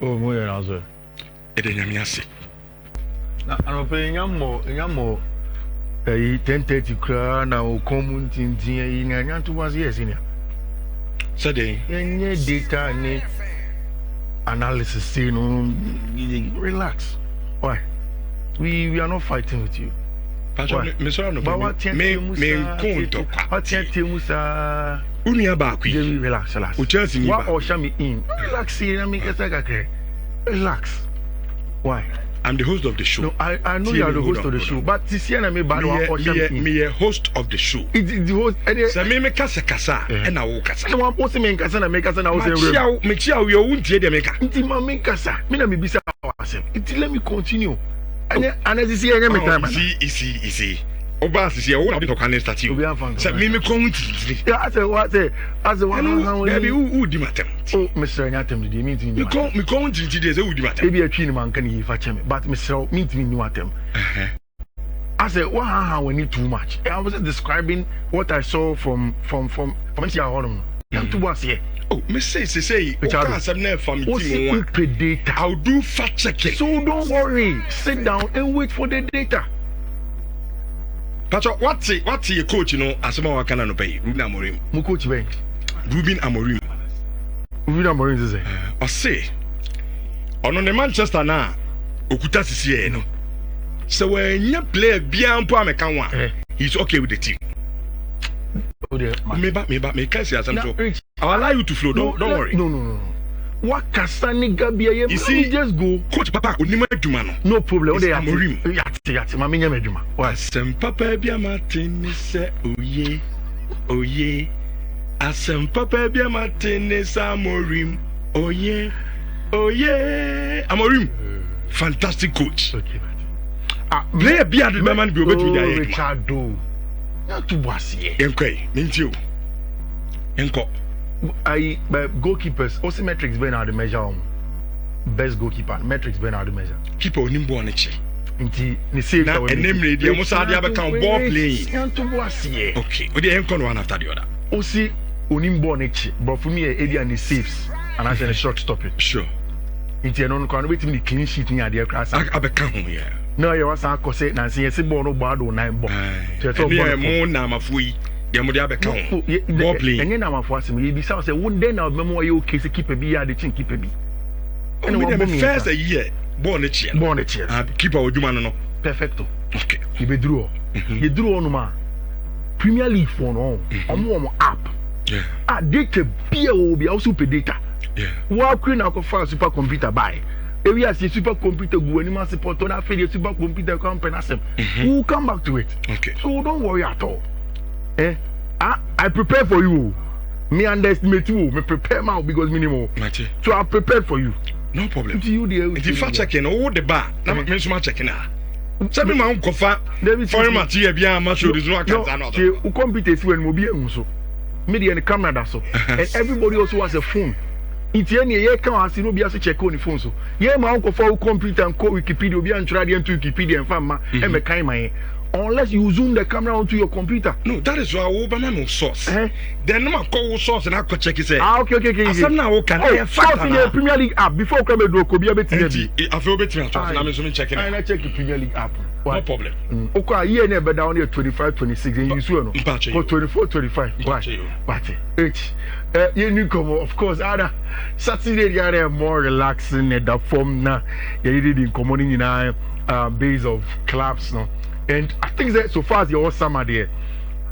Oh, more than also. Edenyamiase. I'm paying more 10:30 cry now common thing in to was yes in Saday. Any data any analysis, relax. Why? We are not fighting with you. But what relax. Relax. Why? I'm the host of the show. No, I know you are the host of the show, but this year me bad me a host of the show. It's the host. So me kasa and I will kasa. No one post me kasa na me kasa na me chia we won't hear them meka. Nti ma me kasa. Me na me bisa awasem. Nti let me continue. And as you see any time. Easy. Oba sisi e wo na talk can start you. So me continue. Yeah, I say what say. As the one how who di matem. Oh, Mr. Nyatem di mean me continue dey say who di matem. E be a twin man kan yi fa cheme, but Mr. mean me new atem. I said, "What? How we need too much." I was just describing what I saw from Mr. Holm. Yang to was here. Oh, me say. Data. I'll do fact checking. So don't worry. Sit down and wait for the data. Pacho, what's your coach? You know, Asama Wakana no pay. Ruben Amorim. My coach Ben. Ruben Amorim. Ruben Amorim is it? I say, on the Manchester now, Okuta Sisi no. So when you play bien po American, he's okay with the team. Me can't say as I'm so. I'll allow you to flow. Don't worry. No. What Kasani Gabia? You see, just go. Coach Papa, no problem. It's Amorim. Yati, mami nyameduma. Why? Some Papa Bia Martin say, oh yeah. Asem Papa Bia Martin is Amorim. Oh yeah. Amorim. Fantastic coach. Okay. Play a beard the man be between the Richard do. Not to was here. Mentio. Enko. Goalkeepers, also metrics been out the measure. Best goalkeeper, metrics been out the measure. Keeper Nimbo on it. Inti, ni say na enemre dia mo sa dia be kan ball playing. Not was here. Okay. We dey enko one after the other. Osi Onimbo on it, but for me, Eddie and the saves, and I said a short stopping. Sure. Inti no kan wait me clean sheet ni ade class. I be kan ho yeah. No, you was an say na say ese ball no bad o 9 ball. So mo na mafuyi. Dia mo dia be kan. Ball playing. Enye na mafu asem ye bi say won den na memo ye okay say keeper bi ya de chin keeper bi. And we the first a year ball ne chia. Keeper oduma no. Perfecto. Okay. You be draw. You draw no ma. Premier League for no. Omo app. Yeah. Data bi o bi also pay data. Yeah. Wa kri na ko fa super computer buy. If you see super computer go anima support on after the super computer company asem. We'll come back to it. Okay. So don't worry at all. I prepare for you. Me underestimate you. Me prepare now because minimum. So I prepared for you. No problem. You there. If you fact checking all the bar, na me so checking na. Sabi ma unko fa. Foreign material bia ma show this no account na. You computer si when mo bi ehun so. Me dey in the camera that so. And everybody also has a phone. It's any year can I see no be able to check on the phone so. Yeah, my uncle for computer and call Wikipedia, be and try them to Wikipedia and find my and me kind my. Unless you zoom the camera onto your computer. No, that is why I will no source. Then no call source and I could check it. Okay. Some now can source in the Premier League app before come do could be a bit. I feel better. I'm assuming checking. I check the Premier League app. No problem. Okay, year never down here 25, 26 and you swear no. For 24, 25. Why? You new come of course. Other Saturday they are more relaxing at the form now. You did in common in base of clubs now. And I think that so far as your summer there,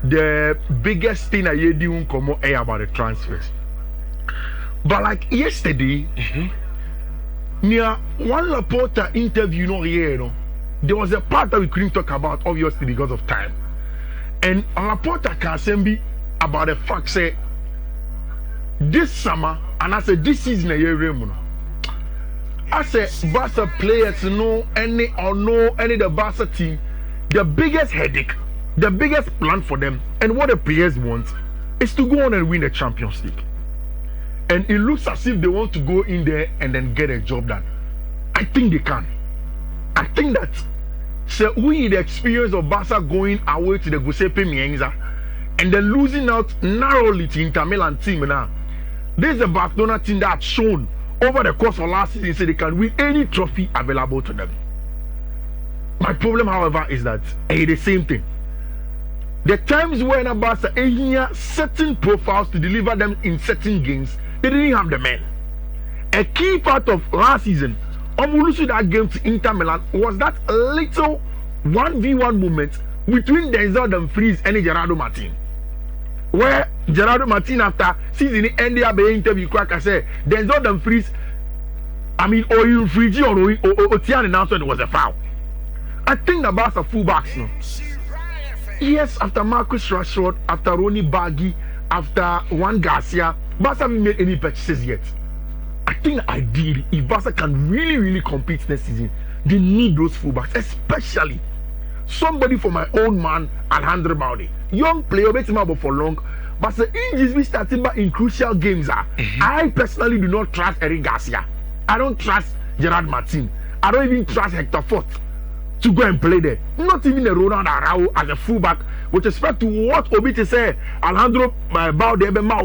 the biggest thing I do come out about the transfers. But like yesterday, near one reporter interview there was a part that we couldn't talk about obviously because of time. And a reporter can send me about the fact say this summer and I said this season I said Barca players know any the Barca team. The biggest headache, the biggest plan for them, and what the players want is to go on and win the Champions League. And it looks as if they want to go in there and then get a job done. I think they can. I think that so we need the experience of Barca going away to the Giuseppe Meazza and then losing out narrowly to Inter Milan team now. This is a Barcelona team that shown over the course of last season, say they can win any trophy available to them. My problem, however, is that the same thing. The times when Barca had certain profiles to deliver them in certain games, they didn't have the men. A key part of last season, losing that game to Inter Milan, was that little 1v1 moment between Denzel Dumfries and Gerardo Martin. Where Gerardo Martin, after season ended up the interview, I said, Denzel Dumfries, or you free or Tian announced it was a foul. I think the Barca fullbacks, no. Yes, after Marcus Rashford, after Ronnie Baggy, after Juan Garcia, Barca haven't made any purchases yet. I think ideally, if Barca can really compete next season, they need those fullbacks, especially somebody for my own man, Alejandro Balde. Young player, but for long. But the injuries we started in crucial games are. I personally do not trust Eric Garcia. I don't trust Gerard Martin. I don't even trust Hector Fort to go and play there. Not even a Ronald Araujo as a fullback. With respect to what Obiti said, Alejandro Balde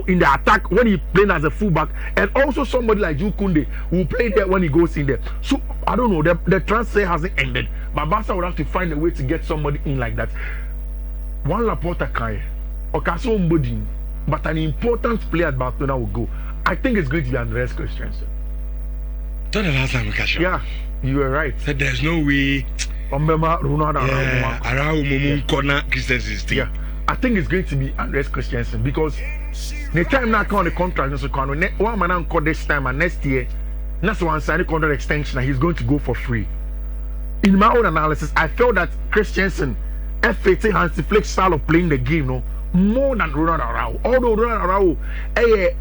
in the attack when he played as a fullback, and also somebody like Jules Koundé who played there when he goes in there. So I don't know. The transfer hasn't ended, but Barca would have to find a way to get somebody in like that. One Laporta Kai, or somebody, but an important player at Barcelona will go. I think it's going to be Andreas Christensen. That's the last time we catch up. Yeah, you were right. So there's no way. Yeah, I think it's going to be Andreas Christensen because the time now on the contract, one man call this time and next year, that's one signing contract extension, and he's going to go for free. In my own analysis, I felt that Christensen fits Hansi Flick's style of playing the game, no, more than Ronald Araujo. Although Ronald Araujo,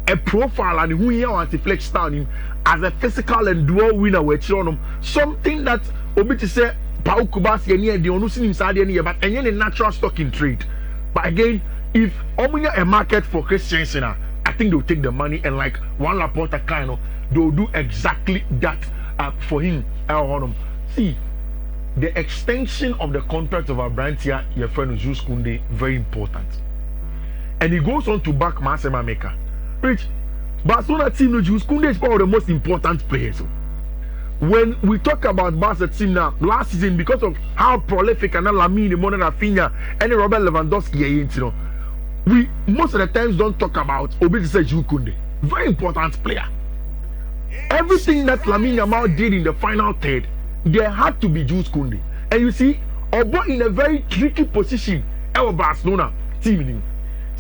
a profile and who he Hansi Flick's style as a physical and dual winner with something that Obiti say Pau Kubasi and the Onusin inside the year, but and a natural stock in trade. But again, if Omunya a market for Christensen, I think they'll take the money and like one Laporta kind of they'll do exactly that for him. See, the extension of the contract of our brand here, your friend Jules Koundé, very important. And he goes on to back Masema Maker. Rich, Barcelona team, Jules Koundé is one of the most important players. When we talk about Barca team now, last season, because of how prolific and Lamine, Mona Rafinha, and Robert Lewandowski, we most of the times don't talk about Obiti Jules Koundé. Very important player. Everything that Lamine Yamal did in the final third, there had to be Jules Koundé. And you see, Obo in a very tricky position, Barcelona team.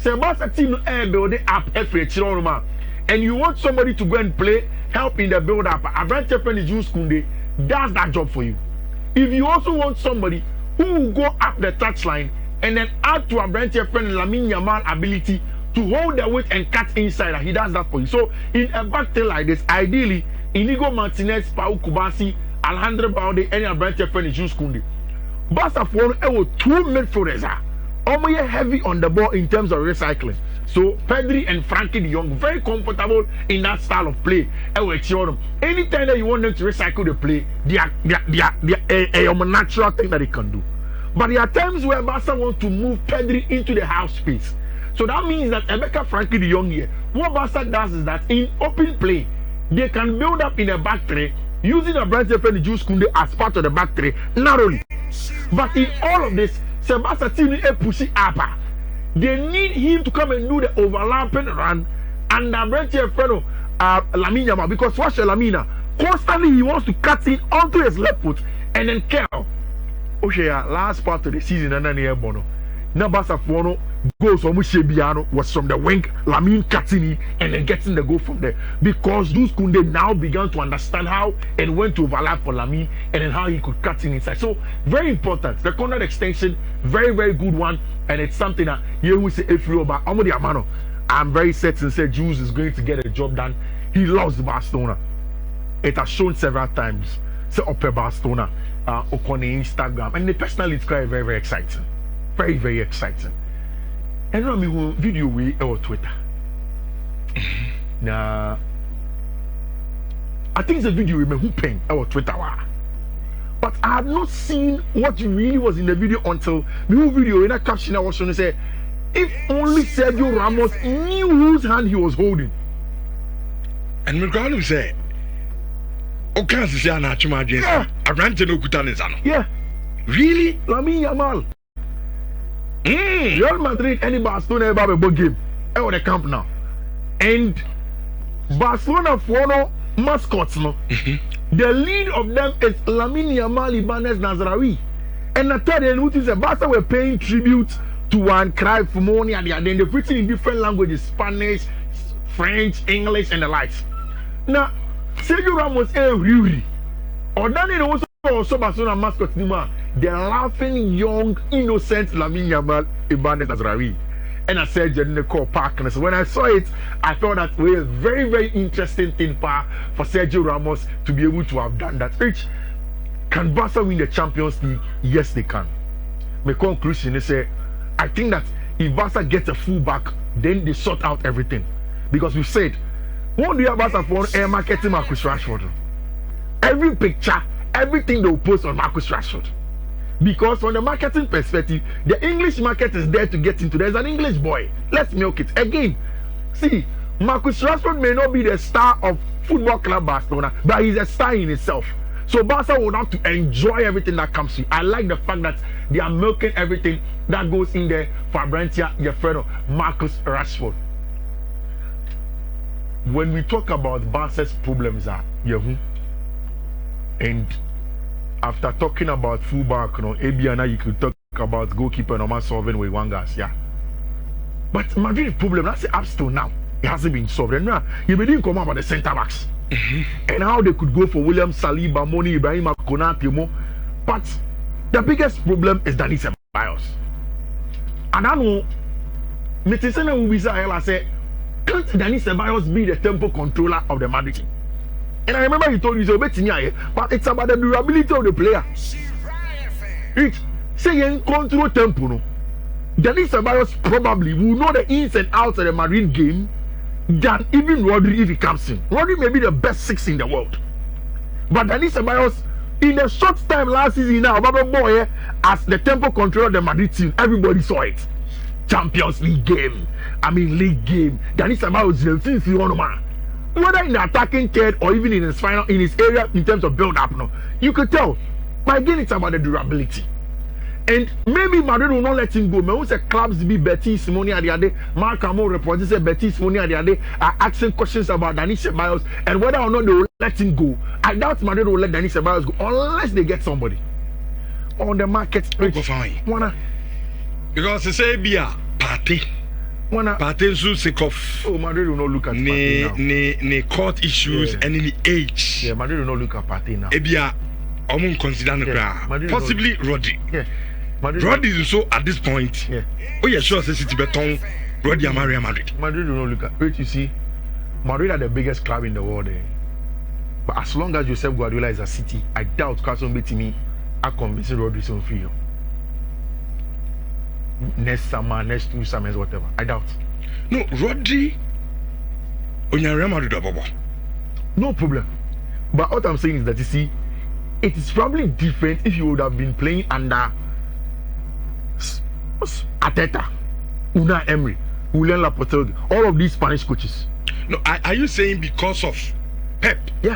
Barca team building up every chiroma. And you want somebody to go and play, help in the build up. A branch friend is Jules Koundé, does that job for you. If you also want somebody who will go up the touchline and then add to a branch friend Lamine Yamal ability to hold the weight and cut inside, he does that for you. So in a back tail like this, ideally, Inigo Martinez, Pau Kubasi, Alejandro Balde, and a branch friend is Jules Koundé. Barca for two midfielders are heavy on the ball in terms of recycling. So Pedri and Frankie de Jong very comfortable in that style of play. Anytime that you want them to recycle the play, they are a natural thing that they can do. But there are times where Barca want to move Pedri into the half space. So that means that Emeka Frankie de Jong here, what Barca does is that in open play, they can build up in a back three using a branch friend Jules Koundé as part of the back three narrowly. But in all of this, Barca team is pushing up. They need him to come and do the overlapping run and the branch friend Lamine Yamal, because watch Lamina constantly he wants to cut in onto his left foot and then curl. Last part of the season and then here Bono. Now Barca goes from Shebiano was from the wing, Lamine cutting it and then getting the goal from there. Because Jules Koundé now began to understand how and when to overlap for Lamine and then how he could cut in inside. So very important. The contract extension, very good one. And it's something that you will say if you about Amano. I'm very certain say Jules is going to get a job done. He loves Barcelona. It has shown several times. Say Upper Barcelona on Instagram. And personally it's quite very exciting. Very exciting. And I mean video we or Twitter. Now I think it's a video we who paying our Twitter. But I have not seen what really was in the video until the whole video in that caption I was trying to say, if only Sergio Ramos knew whose hand he was holding. And me go say, o can say na chuma adwen. Abrante no kuta ne nsa no. Yeah. Really? Lamine Yamal. Real Madrid any Barcelona ever be game. E on the camp now. And Barcelona for no mascots no. The lead of them is Lamine Yamal Ibanez Nazarawi. And the third and notice that Barca were paying tribute to one cry for money and then they're written in different languages, Spanish, French, English, and the likes. Now, Sergio Ramos really. Or then it also Barcelona mascot Nima, the laughing young innocent Lamine Yamal Ibanez Nazarawi. And I said Jenico Park. And so when I saw it, I thought that was a very, very interesting thing for Sergio Ramos to be able to have done that. Rich, can Barca win the Champions League? Yes, they can. My conclusion is I think that if Barca gets a fullback, then they sort out everything. Because we said, what do you have Barca for air marketing Marcus Rashford? Every picture, everything they will post on Marcus Rashford. Because from the marketing perspective, the English market is there to get into. There's an English boy. Let's milk it. Again, see, Marcus Rashford may not be the star of Football Club Barcelona, but he's a star in itself. So Barca will have to enjoy everything that comes to you. I like the fact that they are milking everything that goes in there for Brantia Yefredo, Marcus Rashford. When we talk about Barca's problems and after talking about fullback, Abiana, you could talk about goalkeeper normal solving with one guys, yeah. But Madrid's problem, that's up till now. It hasn't been solved. And now you didn't come about the centre backs. And how they could go for William Saliba, Moni, Ibrahima, Konate, but the biggest problem is Dani Ceballos. And I know, Metisena will be I say, can't Dani Ceballos be the tempo controller of the Madrid team? And I remember he told you, but it's about the durability of the player. It's saying control tempo. No? Dani Ceballos probably will know the ins and outs of the Madrid game than even Rodri if he comes in. Rodri may be the best 6 in the world. But Dani Ceballos, in a short time last season now, boy, as the tempo controller of the Madrid team, everybody saw it. Champions League game. League game. Dani Ceballos is the man. Whether in the attacking third or even in his final, in his area in terms of build-up, you could tell. But again, it's about the durability. And maybe Madrid will not let him go. But the clubs be Betis, Simone Adiade, Mark Amo reports say Betis, Simone Adiade are asking questions about Dani Ceballos and whether or not they will let him go. I doubt Madrid will let Dani Ceballos go unless they get somebody on the market. Because they say be a party. Party so sick of. Oh, Madrid will not look at party now. Ne court issues and in the age. Yeah, Madrid will not look at party now. Ebia, consider possibly Rodri. Yeah. Rodri is so at this point. Yeah. Oh yeah, sure. Say City Beton, Rodri and Real Madrid. Madrid will not look at. Wait, you see, Madrid are the biggest club in the world. But as long as Josep Guardiola is a City, I doubt Carson Betimi are convincing Rodri so free. Next summer, next 2 summers, whatever. I doubt. No, Rodri on your Real Madrid double. No problem. But what I'm saying is that you see, it is probably different if you would have been playing under Arteta, Unai Emery, Julian Lopetegui, all of these Spanish coaches. No, are you saying because of Pep? Yeah.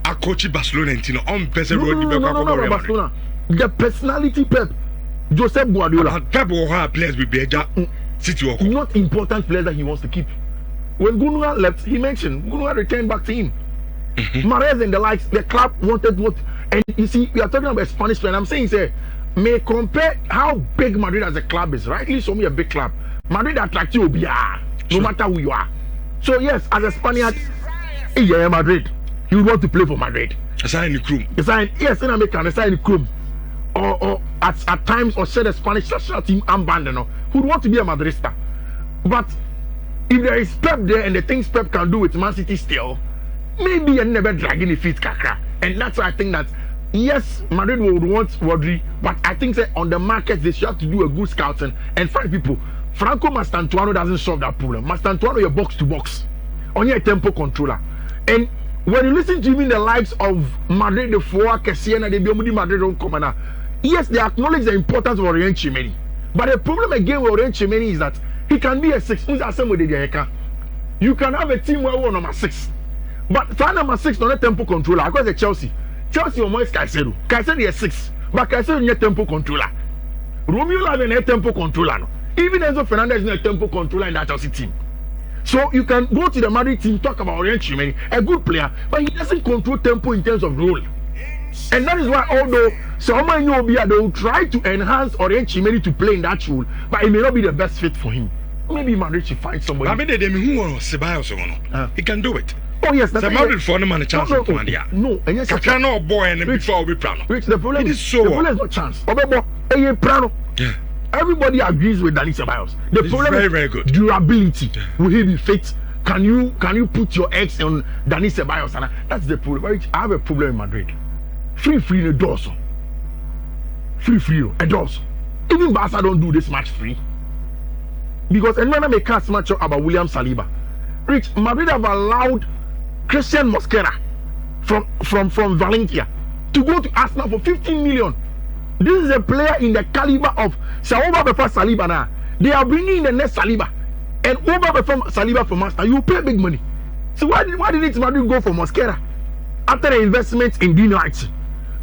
A coach Barcelona, on no, Barcelona. The personality Pep, Josep Guardiola. Pep will have players with better City. Not important players that he wants to keep. When Gundogan left, he mentioned Gundogan returned back to him. Mahrez and the likes, the club wanted what. And you see, we are talking about a Spanish player. I'm saying, may compare how big Madrid as a club is. Rightly so, me a big club. Madrid attracts you, no matter who you are. So yes, as a Spaniard, yeah, Madrid, you would want to play for Madrid. Aside the crew. Yes, in America, aside the crew. Or at times, or share the Spanish national team armband, who would want to be a Madrista. But if there is Pep there and the things Pep can do with Man City still, maybe you're never dragging the feet, Kaka. And that's why I think that, yes, Madrid would want Rodri, but I think that on the market, they should have to do a good scouting and find people. Franco Mastantuano doesn't solve that problem. Mastantuano, you're box to box. On your tempo controller. And when you listen to even the likes of Madrid, the Four, Kessiena, the Biomudi Madrid, yes, they acknowledge the importance of Orient Chimeni. But the problem again with Orient Chimeni is that he can be a 6. You can have a team where we're number 6. But fan number 6 on a tempo controller. I got the Chelsea almost Caicedo. Caicedo is 6, but Caicedo is a tempo controller. Romeo Lavin is a tempo controller. No? Even Enzo Fernandez is a tempo controller in that Chelsea team. So you can go to the Madrid team, talk about Oriente, a good player, but he doesn't control tempo in terms of role. And that is why, although someone they will try to enhance Oriente to play in that role, but it may not be the best fit for him. Maybe Madrid should find somebody. I mean, he can do it. Oh yes, that's Madrid for him and a chance. No, and yes, I cannot boy and before we plan. Which the problem is so. The problem is not chance. Prano. Yeah. Everybody agrees with Dani Ceballos. The problem very, is very good. Durability. Yeah. Will he be fit? Can you put your eggs on Dani Ceballos? And that's the problem. I have a problem in Madrid. Free in the doors. Free a doors. Even Barca don't do this much free. Because anyone may cast much about William Saliba. Rich, Madrid have allowed Christian Mosquera from Valencia to go to Arsenal for 15 million. This is a player in the caliber of Saoba before Saliba now. They are bringing in the next Saliba. And over before Saliba from Arsenal, you pay big money. So why did Madrid go for Mosquera after the investment in Dino Archie?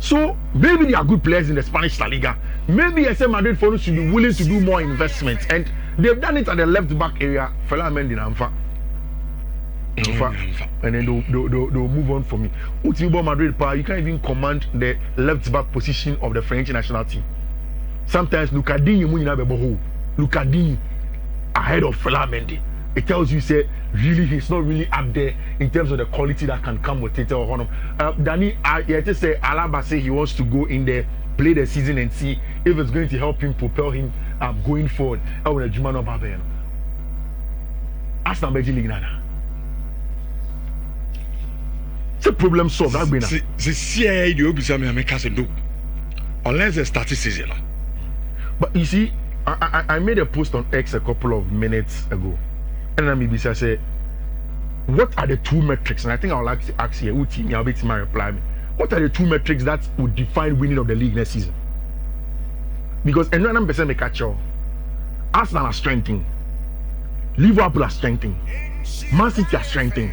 So maybe they are good players in the Spanish La Liga. Maybe SM Madrid for should be willing to do more investments, and they've done it at the left back area. Fela Mendy Namfa. And then they'll move on for me. Utibo Madrid power, you can't even command the left back position of the French national team. Sometimes Lucadini ahead of Fela Mendy. It tells you say really he's not really up there in terms of the quality that can come with it or Honor. Danny, I just say Alaba say he wants to go in there, play the season and see if it's going to help him propel him going forward. Arsenal Belgian League nana. It's a problem solved. That's been the CIA the Obisami Americans do unless they start the season. But you see, I made a post on X a couple of minutes ago, and then maybe I said, what are the 2 metrics? And I think I would like to ask you, I'll be to my reply. What are the 2 metrics that would define winning of the league next season? Because another person may catch you. Arsenal are strengthening, Liverpool are strengthening, Man City are strengthening,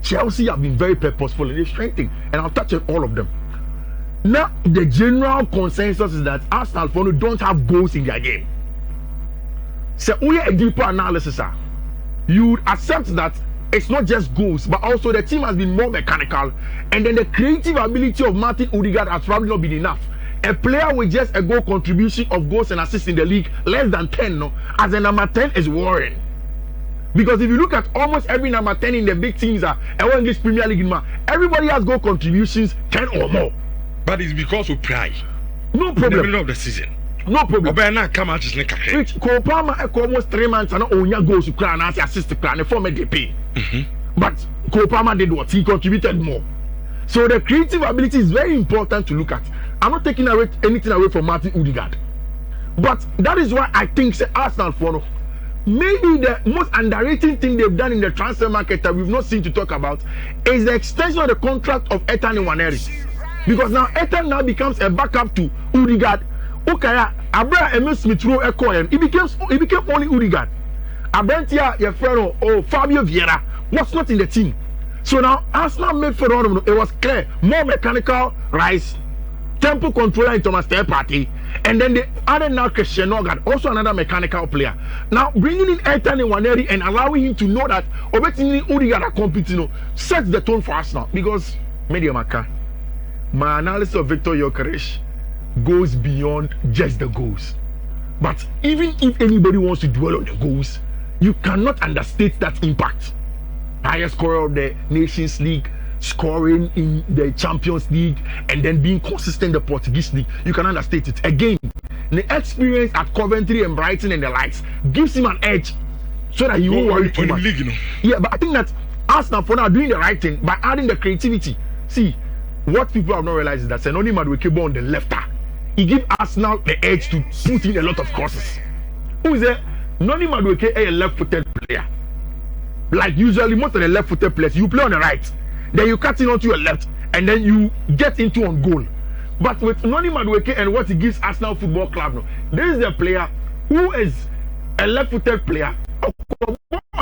Chelsea have been very purposeful and they're strengthening, and I'll touch on all of them. Now, the general consensus is that Arsenal don't have goals in their game. So, we a deeper analysis. You would accept that it's not just goals, but also the team has been more mechanical, and then the creative ability of Martin Odegaard has probably not been enough. A player with just a goal contribution of goals and assists in the league, less than 10, no, as a number 10 is worrying. Because if you look at almost every number 10 in the big teams, English Premier League, everybody has goal contributions 10 or more. But it's because of pride. No problem. In the middle of the season. No problem. Obana come out just like a Which Kopama almost 3 months and only goes to crown as assist to crown for me they pay. But Kopama did what? He contributed more. So the creative ability is very important to look at. I'm not taking anything away from Martin Odegaard. But that is why I think Arsenal for maybe the most underrated thing they've done in the transfer market that we've not seen to talk about is the extension of the contract of Ethan Nwaneri. Because now Ethan now becomes a backup to Odegaard. Okay, Abra Emil Smith Rowe Ekoyen. He became only Odegaard. Abrentia, your friend, Fabio Vieira was not in the team. So now Arsenal made for all it was clear, more mechanical rise, tempo controller in Thomas Ter Party, and then they added now Christian Nogard, also another mechanical player. Now bringing in Ethan Nwaneri and allowing him to know that Obetini Odegaard are competing, sets the tone for Arsenal. Because Media Maka, my analysis of Victor Gyökeres goes beyond just the goals. But even if anybody wants to dwell on the goals, you cannot understate that impact. Highest scorer of the Nations League, scoring in the Champions League, and then being consistent in the Portuguese League. You can understate it. Again, the experience at Coventry and Brighton and the likes gives him an edge so that he won't worry too much. League, Yeah, but I think that Arsenal for now are doing the right thing by adding the creativity. See, what people have not realized is that Senoni Madueke on the left, he gives Arsenal the edge to put in a lot of crosses. Who is it? Noni Madueke is a left-footed player. Like usually most of the left-footed players, you play on the right, then you cut in onto your left, and then you get into on goal. But with Noni Madueke and what he gives Arsenal Football Club, this is a player who is a left-footed player.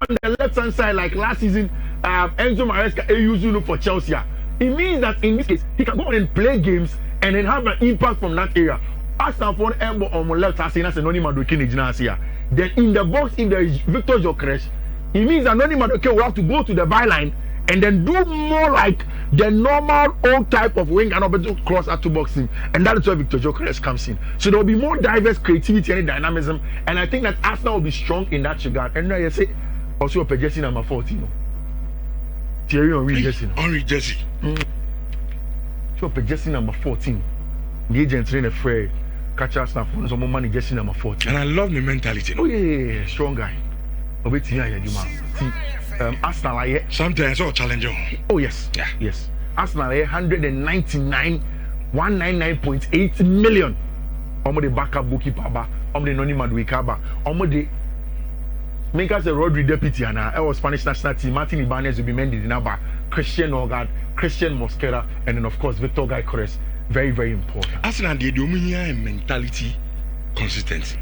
the left hand side like last season, Enzo Maresca used for Chelsea. It means that in this case he can go on and play games and then have an impact from that area. Arsenal for an elbow on my left, I say that's Anoni Madueke. Then in the box, if there is Victor Gyökeres, it means that Anoni Madueke will have to go to the byline and then do more like the normal old type of wing and open to cross out to boxing, and that is where Victor Gyökeres comes in. So there will be more diverse creativity and dynamism, and I think that Arsenal will be strong in that regard. And now you say also a jersey number 14. Thierry Henry jersey. Henry jersey. So jersey number 14. The agent in a fray. Catch us now for some money jersey number 14. And I love the mentality. Oh yeah, strong guy. Arsenal sometimes all challenger. Oh yes, yeah, yes. Arsenal 199.8 million. Omo the backup goalkeeper ba, omo the Noni Madueke ba, omo the make us a Rodri deputy and our Spanish national team. Martin Ibanez will be mended in Aba, Christian Norgard, Christian Mosquera, and then of course Victor Gyökeres. Very, very important. Arsenal the dominion mentality, consistency.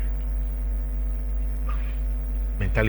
Mentality.